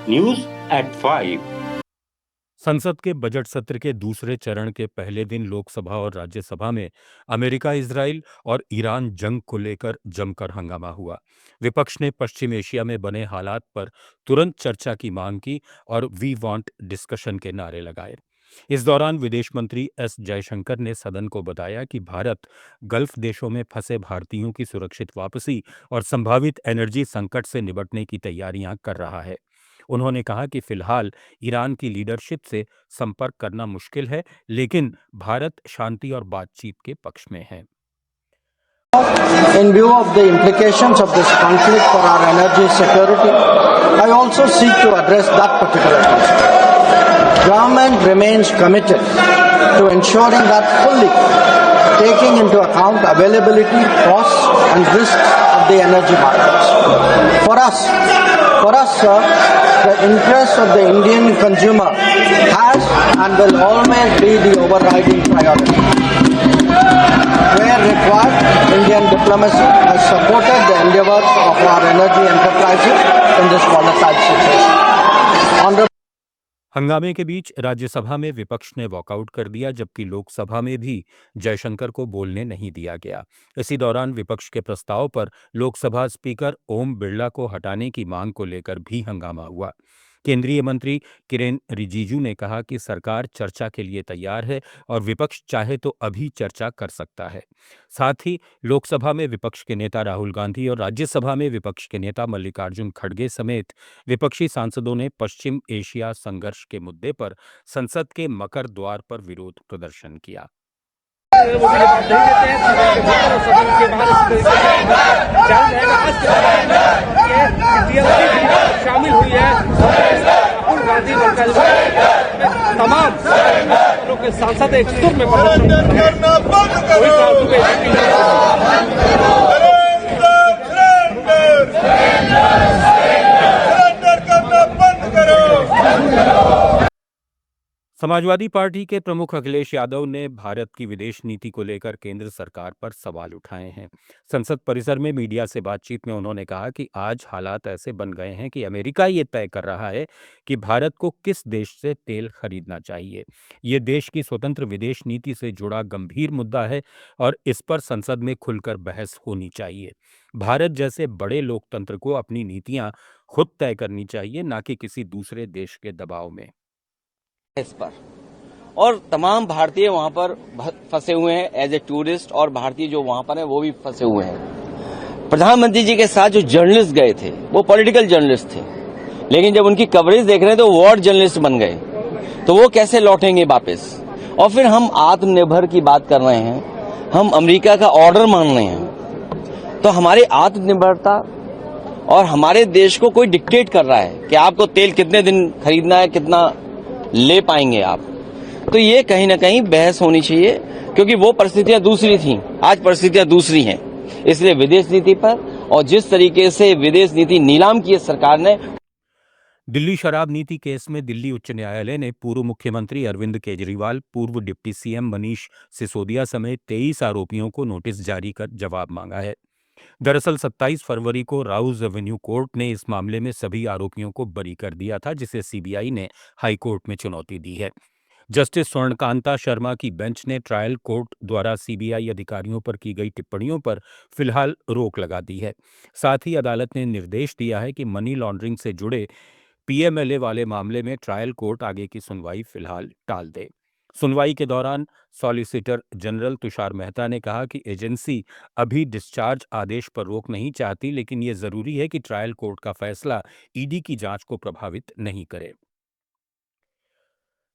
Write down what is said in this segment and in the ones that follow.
News at 5। संसद के budget सत्र के दूसरे चरण के पहले दिन लोकसभा और राज्यसभा में अमेरिका, इजराइल और ईरान जंग को लेकर जमकर हंगामा हुआ। विपक्ष ने पश्चिम एशिया में बने हालात पर तुरंत चर्चा की मांग की और वी वांट डिस्कशन के नारे लगाए। इस दौरान विदेश मंत्री एस जयशंकर ने सदन को बताया कि भारत गल्फ देशों में फंसे भारतीयों की सुरक्षित वापसी और संभावित एनर्जी संकट से निपटने की तैयारियां कर रहा है। उन्होंने कहा कि फिलहाल ईरान की लीडरशिप से संपर्क करना मुश्किल है, लेकिन भारत शांति और बातचीत के पक्ष में है। In view of the implications of this conflict for our energy security, I also seek to address that particular question. Government remains committed to ensuring that fully taking into account availability, costs and risks of the energy markets. For us, sir, the interest of the Indian consumer has and will always be the overriding priority. Where required, Indian diplomacy has supported the endeavors of our energy enterprises in this volatile situation. हंगामे के बीच राज्यसभा में विपक्ष ने walkout कर दिया, जबकि लोकसभा में भी जयशंकर को बोलने नहीं दिया गया। इसी दौरान विपक्ष के प्रस्ताव पर लोकसभा स्पीकर ओम बिरला को हटाने की मांग को लेकर भी हंगामा हुआ। केंद्रीय मंत्री किरेन रिजिजू ने कहा कि सरकार चर्चा के लिए तैयार है और विपक्ष चाहे तो अभी चर्चा कर सकता है। साथ ही लोकसभा में विपक्ष के नेता राहुल गांधी और राज्यसभा में विपक्ष के नेता मल्लिकार्जुन खड़गे समेत विपक्षी सांसदों ने पश्चिम एशिया संघर्ष के मुद्दे पर संसद के मकर द्वार पर विरोध प्रदर्शन किया। शामिल हुई है राहुल गांधी तमाम लोग के सांसद एक सुर में समाजवादी पार्टी के प्रमुख अखिलेश यादव ने भारत की विदेश नीति को लेकर केंद्र सरकार पर सवाल उठाए हैं। संसद परिसर में मीडिया से बातचीत में उन्होंने कहा कि आज हालात ऐसे बन गए हैं कि अमेरिका ये तय कर रहा है कि भारत को किस देश से तेल खरीदना चाहिए। ये देश की स्वतंत्र विदेश नीति से जुड़ा गंभीर मुद्दा है और इस पर संसद में खुलकर बहस होनी चाहिए। भारत जैसे बड़े लोकतंत्र को अपनी नीतियां खुद तय करनी चाहिए, ना कि किसी दूसरे देश के दबाव में। इस पर और तमाम भारतीय वहां पर फंसे हुए हैं एज ए टूरिस्ट, और भारतीय जो वहां पर हैं वो भी फंसे हुए हैं। प्रधानमंत्री जी के साथ जो जर्नलिस्ट गए थे वो पॉलिटिकल जर्नलिस्ट थे, लेकिन जब उनकी कवरेज देख रहे हैं तो वॉर जर्नलिस्ट बन गए, तो वो कैसे लौटेंगे वापस। और फिर हम आत्मनिर्भर की बात कर रहे हैं, हम अमेरिका का ऑर्डर मान रहे हैं, तो हमारी आत्मनिर्भरता और हमारे देश को कोई डिक्टेट कर रहा है कि आपको तेल कितने दिन खरीदना है, कितना ले पाएंगे आप। तो ये कहीं ना कहीं बहस होनी चाहिए, क्योंकि वो परिस्थितियां दूसरी थीं, आज परिस्थितियां दूसरी हैं। इसलिए विदेश नीति पर और जिस तरीके से विदेश नीति नीलाम की है सरकार ने। दिल्ली शराब नीति केस में दिल्ली उच्च न्यायालय ने पूर्व मुख्यमंत्री अरविंद केजरीवाल, पूर्व डिप्टी सीएम मनीष सिसोदिया समेत 23 आरोपियों को नोटिस जारी कर जवाब मांगा है। दरअसल 27 फरवरी को राउज एवेन्यू कोर्ट ने इस मामले में सभी आरोपियों को बरी कर दिया था, जिसे सीबीआई ने हाई कोर्ट में चुनौती दी है। जस्टिस स्वर्णकांता शर्मा की बेंच ने ट्रायल कोर्ट द्वारा सीबीआई अधिकारियों पर की गई टिप्पणियों पर फिलहाल रोक लगा दी है। साथ ही अदालत ने निर्देश दिया है कि मनी लॉन्ड्रिंग से जुड़े पीएमएलए वाले मामले में ट्रायल कोर्ट आगे की सुनवाई फिलहाल टाल दे। सुनवाई के दौरान सॉलिसिटर जनरल तुषार मेहता ने कहा कि एजेंसी अभी डिस्चार्ज आदेश पर रोक नहीं चाहती, लेकिन ये जरूरी है कि ट्रायल कोर्ट का फैसला ईडी की जांच को प्रभावित नहीं करे।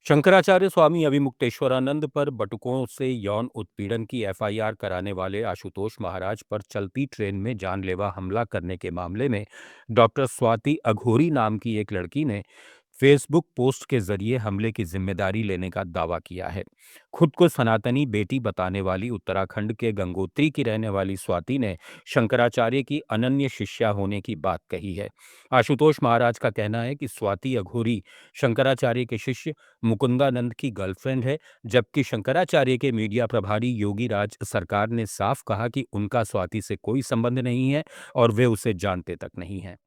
शंकराचार्य स्वामी अभिमुक्तेश्वरानंद पर बटुकों से यौन उत्पीड़न की एफआईआर कराने वाले आशुतोष महाराज पर चलती ट्रेन में जानलेवा हमला करने के मामले में डॉक्टर स्वाति अघोरी नाम की एक लड़की ने फेसबुक पोस्ट के जरिए हमले की जिम्मेदारी लेने का दावा किया है। खुद को सनातनी बेटी बताने वाली उत्तराखंड के गंगोत्री की रहने वाली स्वाति ने शंकराचार्य की अनन्य शिष्या होने की बात कही है। आशुतोष महाराज का कहना है कि स्वाति अघोरी शंकराचार्य के शिष्य मुकुंदानंद की गर्लफ्रेंड है, जबकि शंकराचार्य के मीडिया प्रभारी योगी राज सरकार ने साफ कहा कि उनका स्वाति से कोई संबंध नहीं है और वे उसे जानते तक नहीं हैं।